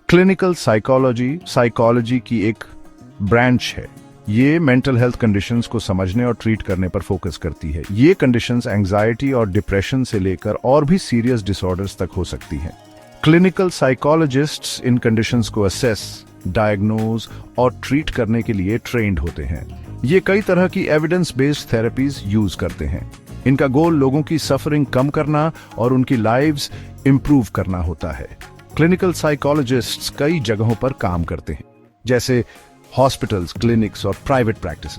Clinical psychology की एक branch है। ये मेंटल हेल्थ कंडीशंस को समझने और ट्रीट करने पर फोकस करती है। ये कंडीशंस एंजाइटी और डिप्रेशन से लेकर और भी सीरियस डिसऑर्डर्स तक हो सकती हैं। क्लिनिकल साइकोलॉजिस्ट्स इन कंडीशंस को असेस, डायग्नोज और ट्रीट करने के लिए ट्रेंड होते हैं। ये कई तरह की एविडेंस बेस्ड थेरेपीज यूज करते हैं। इनका गोल लोगों की सफरिंग कम करना और उनकी लाइव्स इंप्रूव करना होता है। क्लिनिकल साइकोलॉजिस्ट्स कई जगहों पर काम करते हैं, जैसे हॉस्पिटल्स, क्लिनिक्स और private practice.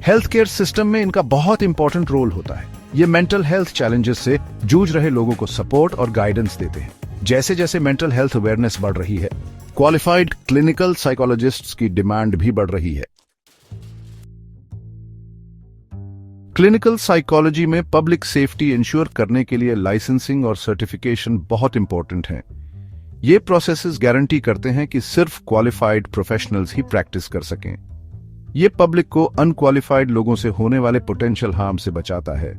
Health care system में इनका बहुत इंपॉर्टेंट रोल होता है। ये मेंटल हेल्थ चैलेंजेस से जूझ रहे लोगों को सपोर्ट और गाइडेंस देते हैं। जैसे जैसे मेंटल हेल्थ अवेयरनेस बढ़ रही है, क्वालिफाइड क्लिनिकल साइकोलॉजिस्ट्स की डिमांड भी बढ़ रही है। क्लिनिकल साइकोलॉजी में पब्लिक सेफ्टी इंश्योर करने के लिए लाइसेंसिंग और सर्टिफिकेशन बहुत इंपॉर्टेंट हैं। ये प्रोसेसेस गारंटी करते हैं कि सिर्फ क्वालिफाइड प्रोफेशनल्स ही प्रैक्टिस कर सकें। ये पब्लिक को अनक्वालिफाइड लोगों से होने वाले पोटेंशियल हार्म से बचाता है।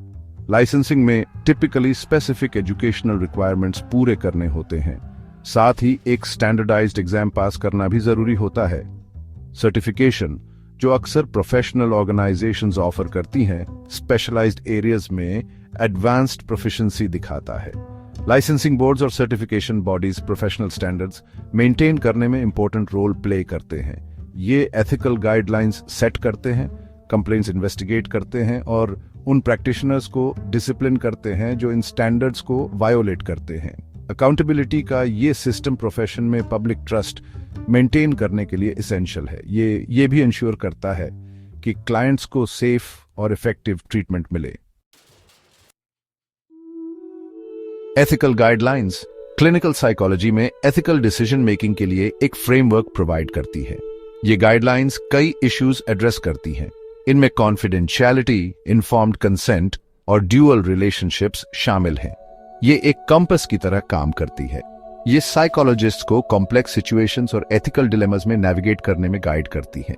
लाइसेंसिंग में टिपिकली स्पेसिफिक एजुकेशनल रिक्वायरमेंट्स पूरे करने होते हैं। साथ ही एक स्टैंडर्डाइज्ड एग्जाम पास करना भी जरूरी होता है। सर्टिफिकेशन, जो अक्सर प्रोफेशनल ऑर्गेनाइजेशंस ऑफर करती हैं, स्पेशलाइज्ड एरियाज में एडवांस्ड प्रोफिशिएंसी दिखाता है। लाइसेंसिंग बोर्ड्स और certification bodies professional standards maintain करने में इंपॉर्टेंट रोल प्ले करते हैं। ये एथिकल गाइडलाइंस सेट करते हैं, कंप्लेंट्स इन्वेस्टिगेट करते हैं और उन प्रैक्टिशनर्स को डिसिप्लिन करते हैं जो इन स्टैंडर्ड्स को वायोलेट करते हैं। अकाउंटेबिलिटी का ये सिस्टम प्रोफेशन में पब्लिक ट्रस्ट मेंटेन करने के लिए एसेंशियल है। ये भी इंश्योर करता है कि क्लाइंट्स को सेफ और इफेक्टिव ट्रीटमेंट मिले। एथिकल गाइडलाइंस क्लिनिकल साइकोलॉजी में एथिकल डिसीजन मेकिंग के लिए एक फ्रेमवर्क प्रोवाइड करती है। ये गाइडलाइंस कई इश्यूज एड्रेस करती हैं। इनमें कॉन्फिडेंशियलिटी, इन्फॉर्म्ड कंसेंट और ड्यूअल रिलेशनशिप्स शामिल हैं। ये एक कंपस की तरह काम करती है। ये साइकोलॉजिस्ट को कॉम्प्लेक्स सिचुएशंस और एथिकल डिलेमास में नेविगेट करने में गाइड करती हैं।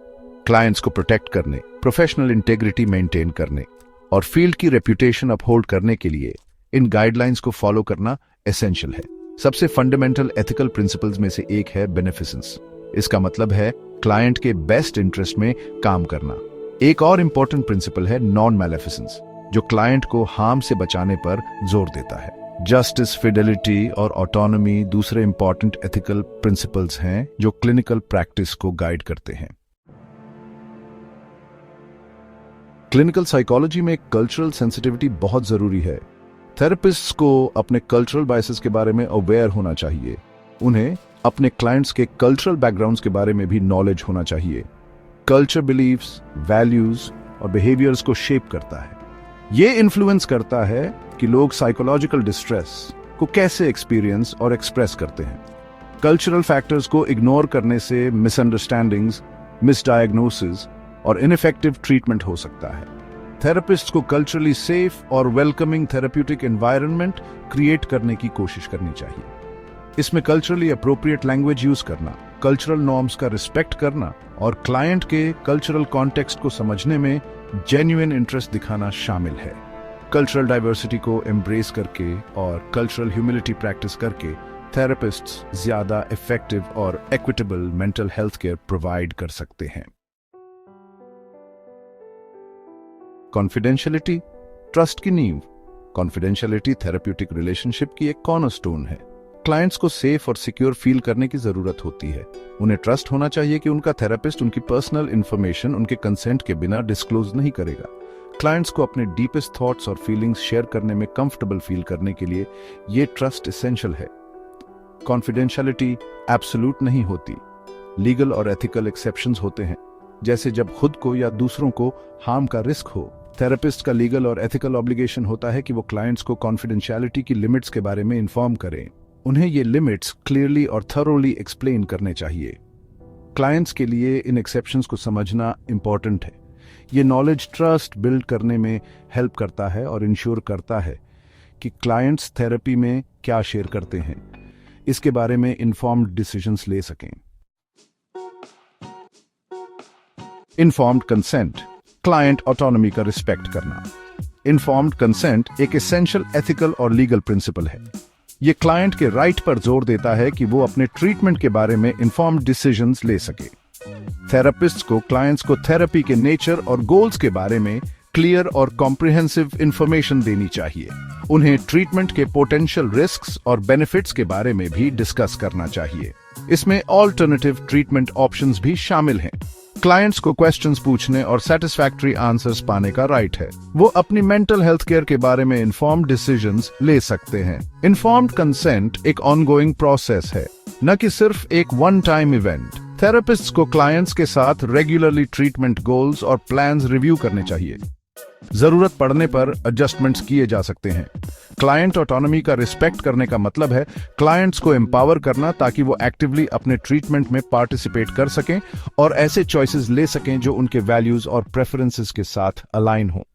क्लाइंट्स को प्रोटेक्ट करने, प्रोफेशनल इंटेग्रिटी मेंटेन करने और फील्ड की रेप्यूटेशन अपहोल्ड करने के लिए इन गाइडलाइंस को फॉलो करना एसेंशियल है। सबसे फंडामेंटल एथिकल प्रिंसिपल्स में से एक है बेनिफिसेंस। इसका मतलब है क्लाइंट के बेस्ट इंटरेस्ट में काम करना। एक और इंपॉर्टेंट प्रिंसिपल है नॉन मैलेफिसेंस, जो क्लाइंट को हार्म से बचाने पर जोर देता है। जस्टिस, फिडेलिटी और ऑटोनॉमी दूसरे इंपॉर्टेंट एथिकल प्रिंसिपल्स हैं जो क्लिनिकल प्रैक्टिस को गाइड करते हैं। क्लिनिकल साइकोलॉजी में कल्चरल सेंसिटिविटी बहुत जरूरी है। थेरेपिस्ट्स को अपने कल्चरल बायसेस के बारे में अवेयर होना चाहिए। उन्हें अपने क्लाइंट्स के कल्चरल बैकग्राउंड्स के बारे में भी नॉलेज होना चाहिए। कल्चर बिलीव्स, वैल्यूज और बिहेवियर्स को शेप करता है। ये इन्फ्लुएंस करता है कि लोग साइकोलॉजिकल डिस्ट्रेस को कैसे एक्सपीरियंस और एक्सप्रेस करते हैं। कल्चरल फैक्टर्स को इग्नोर करने से मिसअंडरस्टैंडिंग्स, मिसडायग्नोसिस और इनइफेक्टिव ट्रीटमेंट हो सकता है। थेरेपिस्ट को कल्चरली सेफ और वेलकमिंग थेरेप्यूटिक एनवायरनमेंट क्रिएट करने की कोशिश करनी चाहिए। इसमें कल्चरली अप्रोप्रिएट लैंग्वेज यूज करना, कल्चरल नॉर्म्स का रिस्पेक्ट करना और क्लाइंट के कल्चरल कॉन्टेक्स्ट को समझने में जेन्युइन इंटरेस्ट दिखाना शामिल है। कल्चरल डाइवर्सिटी को एम्ब्रेस करके और कल्चरल ह्यूमिलिटी प्रैक्टिस करके थेरेपिस्ट्स ज्यादा इफेक्टिव और equitable mental health care provide कर सकते हैं। कॉन्फिडेंशियलिटी ट्रस्ट की नींव। कॉन्फिडेंशियलिटी थेरेप्यूटिक रिलेशनशिप की एक कॉर्नरस्टोन है। क्लाइंट्स को सेफ और सिक्योर फील करने की जरूरत होती है। उन्हें ट्रस्ट होना चाहिए कि उनका थेरेपिस्ट उनकी पर्सनल इंफॉर्मेशन उनके कंसेंट के बिना डिस्क्लोज नहीं करेगा। क्लाइंट्स को अपने डीपेस्ट थॉट्स और फीलिंग्स शेयर करने में कंफर्टेबल फील करने के लिए ये ट्रस्ट एसेंशियल है। कॉन्फिडेंशियलिटी एब्सोल्यूट नहीं होती। लीगल और एथिकल एक्सेप्शंस होते हैं, जैसे जब खुद को या दूसरों को हार्म का रिस्क हो। थेरेपिस्ट का लीगल और एथिकल ऑब्लिगेशन होता है कि वो क्लाइंट्स को कॉन्फिडेंशियलिटी की लिमिट्स के बारे में इन्फॉर्म करें। उन्हें ये लिमिट्स क्लियरली और थरोली एक्सप्लेन करने चाहिए। क्लाइंट्स के लिए इन एक्सेप्शंस को समझना इंपॉर्टेंट है। ये नॉलेज ट्रस्ट बिल्ड करने में हेल्प करता है और इंश्योर करता है कि क्लाइंट्स थेरेपी में क्या शेयर करते हैं, इसके बारे में इन्फॉर्म्ड डिसीजंस ले सकें। इन्फॉर्म्ड कंसेंट क्लाइंट ऑटोनॉमी का रिस्पेक्ट करना। इन्फॉर्म्ड कंसेंट एक एसेंशियल एथिकल और लीगल प्रिंसिपल है। ये क्लाइंट के राइट पर जोर देता है कि वो अपने ट्रीटमेंट के बारे में इन्फॉर्म्ड डिसीजंस ले सके। थेरेपिस्ट्स को क्लाइंट्स को थेरेपी के नेचर और गोल्स के बारे में क्लियर और कॉम्प्रिहेंसिव इंफॉर्मेशन देनी चाहिए। उन्हें ट्रीटमेंट के पोटेंशियल रिस्क्स और बेनिफिट्स के बारे में भी डिस्कस करना चाहिए। इसमें ऑल्टरनेटिव ट्रीटमेंट ऑप्शंस भी शामिल हैं। क्लाइंट्स को क्वेश्चंस पूछने और सेटिस्फैक्टरी आंसर्स पाने का राइट है। वो अपनी मेंटल हेल्थ केयर के बारे में इन्फॉर्म्ड डिसीजंस ले सकते हैं। इन्फॉर्म्ड कंसेंट एक ऑनगोइंग प्रोसेस है, न कि सिर्फ एक वन टाइम इवेंट। थेरेपिस्ट्स को क्लाइंट्स के साथ रेगुलरली ट्रीटमेंट गोल्स और प्लान्स रिव्यू करने चाहिए। जरूरत पड़ने पर एडजस्टमेंट्स किए जा सकते हैं। क्लाइंट ऑटोनॉमी का रिस्पेक्ट करने का मतलब है क्लाइंट्स को एम्पावर करना ताकि वो एक्टिवली अपने ट्रीटमेंट में पार्टिसिपेट कर सकें और ऐसे चॉइसेस ले सकें जो उनके वैल्यूज और प्रेफरेंसेस के साथ अलाइन हो।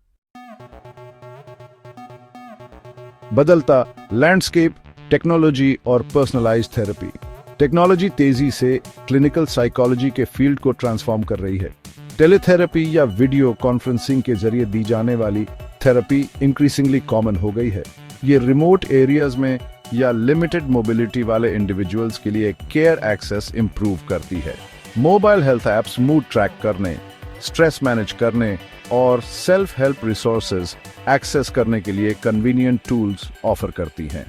बदलता लैंडस्केप, टेक्नोलॉजी और पर्सनलाइज्ड थेरेपी। टेक्नोलॉजी तेजी से क्लिनिकल साइकोलॉजी के फील्ड को ट्रांसफॉर्म कर रही है। टेलीथेरेपी या वीडियो कॉन्फ्रेंसिंग के जरिए दी जाने वाली थेरेपी इंक्रीजिंगली कॉमन हो गई है। ये रिमोट एरियाज में या लिमिटेड मोबिलिटी वाले इंडिविजुअल्स के लिए केयर एक्सेस इंप्रूव करती है। Mobile health apps mood track करने, स्ट्रेस मैनेज करने और सेल्फ हेल्प रिसोर्सेज एक्सेस करने के लिए कन्वीनियंट टूल्स ऑफर करती हैं।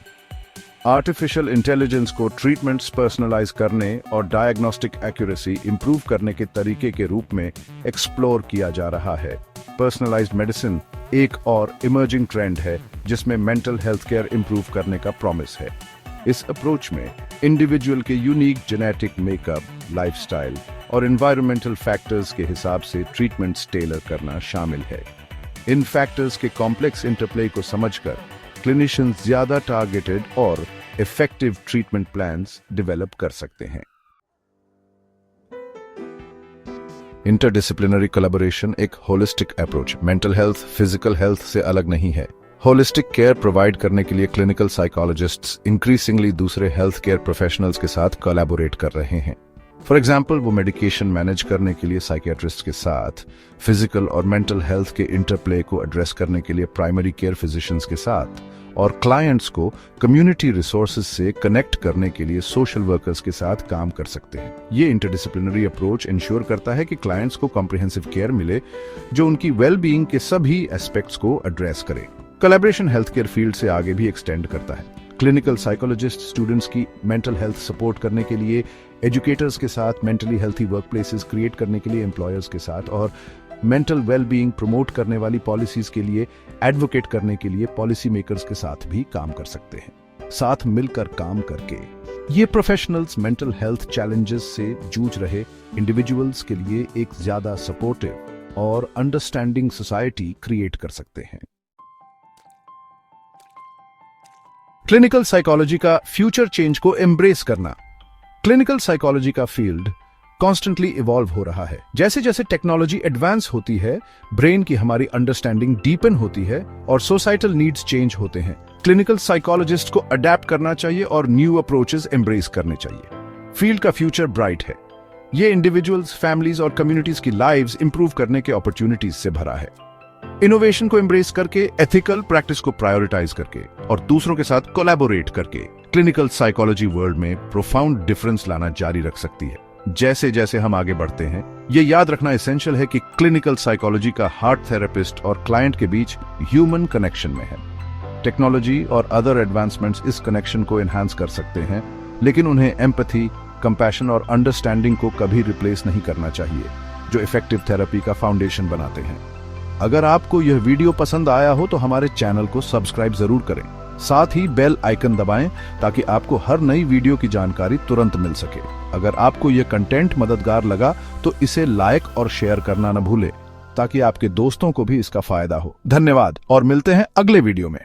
आर्टिफिशियल इंटेलिजेंस को ट्रीटमेंट्स पर्सनलाइज करने और डायग्नोस्टिक एक्यूरेसी इंप्रूव करने के तरीके के रूप में एक्सप्लोर किया जा रहा है। पर्सनलाइज्ड मेडिसिन एक और इमर्जिंग ट्रेंड है जिसमें मेंटल हेल्थ केयर इंप्रूव करने का प्रॉमिस है। इस अप्रोच में इंडिविजुअल के यूनिक जेनेटिक मेकअप, लाइफस्टाइल और एनवायरमेंटल फैक्टर्स के हिसाब से ट्रीटमेंट्स टेलर करना शामिल है। इन फैक्टर्स के कॉम्प्लेक्स इंटरप्ले को समझकर क्लिनिशियंस ज्यादा टारगेटेड और इफेक्टिव ट्रीटमेंट प्लान्स डेवलप कर सकते हैं। इंटरडिसिप्लिनरी कोलैबोरेशन एक holistic approach mental health physical health से अलग नहीं है। होलिस्टिक केयर प्रोवाइड करने के लिए क्लिनिकल साइकोलॉजिस्ट्स इंक्रीजिंगली दूसरे हेल्थ केयर प्रोफेशनल्स के साथ कोलैबोरेट कर रहे हैं। फॉर एग्जाम्पल, वो मेडिकेशन मैनेज करने के लिए साइकियाट्रिस्ट के साथ, फिजिकल और मेंटल हेल्थ के इंटरप्ले को एड्रेस करने के लिए प्राइमरी केयर फिजिशियंस के साथ, और क्लाइंट्स को कम्युनिटी रिसोर्सेज से कनेक्ट करने के लिए सोशल वर्कर्स के साथ काम कर सकते हैं। ये इंटरडिसिप्लिनरी अप्रोच इंश्योर करता है कि क्लाइंट्स को कॉम्प्रिहेंसिव केयर मिले जो उनकी वेलबीइंग के सभी एस्पेक्ट्स को एड्रेस करे। कोलैबोरेशन हेल्थ केयर फील्ड से आगे भी एक्सटेंड करता है। क्लिनिकल साइकोलॉजिस्ट स्टूडेंट्स की मेंटल हेल्थ सपोर्ट करने के लिए, एजुकेटर्स के साथ मेंटली हेल्थी वर्कप्लेसेस क्रिएट करने के लिए एम्प्लॉयर्स के साथ, और मेंटल वेलबीइंग प्रमोट करने वाली पॉलिसीज के लिए एडवोकेट करने के लिए पॉलिसी मेकर्स के साथ भी काम कर सकते हैं। साथ मिलकर काम करके ये प्रोफेशनल्स मेंटल हेल्थ चैलेंजेस से जूझ रहे इंडिविजुअल्स के लिए एक ज्यादा सपोर्टिव और अंडरस्टैंडिंग सोसाइटी क्रिएट कर सकते हैं। क्लिनिकल साइकोलॉजी का फ्यूचर चेंज को एम्ब्रेस करना। क्लिनिकल साइकोलॉजी का फील्ड कॉन्स्टेंटली इवॉल्व हो रहा है। जैसे जैसे टेक्नोलॉजी एडवांस होती है, ब्रेन की हमारी अंडरस्टैंडिंग डीपन होती है और सोसाइटल नीड्स चेंज होते हैं। क्लिनिकल साइकोलॉजिस्ट को अडेप्ट करना चाहिए और न्यू अप्रोचेस एम्ब्रेस करने चाहिए। फील्ड का फ्यूचर ब्राइट है। ये इंडिविजुअल्स, फैमिलीज और कम्युनिटीज की लाइव्स इंप्रूव करने के अपॉर्चुनिटीज से भरा है। इनोवेशन को एम्ब्रेस करके, एथिकल प्रैक्टिस को प्रायोरिटाइज करके और दूसरों के साथ कोलैबोरेट करके क्लिनिकल साइकोलॉजी वर्ल्ड में प्रोफाउंड डिफरेंस लाना जारी रख सकती है। जैसे जैसे हम आगे बढ़ते हैं, ये याद रखना एसेंशियल है कि क्लिनिकल साइकोलॉजी का हार्ट थेरेपिस्ट और क्लाइंट के बीच ह्यूमन कनेक्शन में है। टेक्नोलॉजी और अदर एडवांसमेंट्स इस कनेक्शन को एनहांस कर सकते हैं, लेकिन उन्हें एम्पैथी, कंपैशन और अंडरस्टैंडिंग को कभी रिप्लेस नहीं करना चाहिए, जो इफेक्टिव थेरेपी का फाउंडेशन बनाते हैं। अगर आपको यह वीडियो पसंद आया हो तो हमारे चैनल को सब्सक्राइब जरूर करें। साथ ही बेल आइकन दबाएं ताकि आपको हर नई वीडियो की जानकारी तुरंत मिल सके। अगर आपको यह कंटेंट मददगार लगा तो इसे लाइक और शेयर करना न भूलें ताकि आपके दोस्तों को भी इसका फायदा हो। धन्यवाद और मिलते हैं अगले वीडियो में।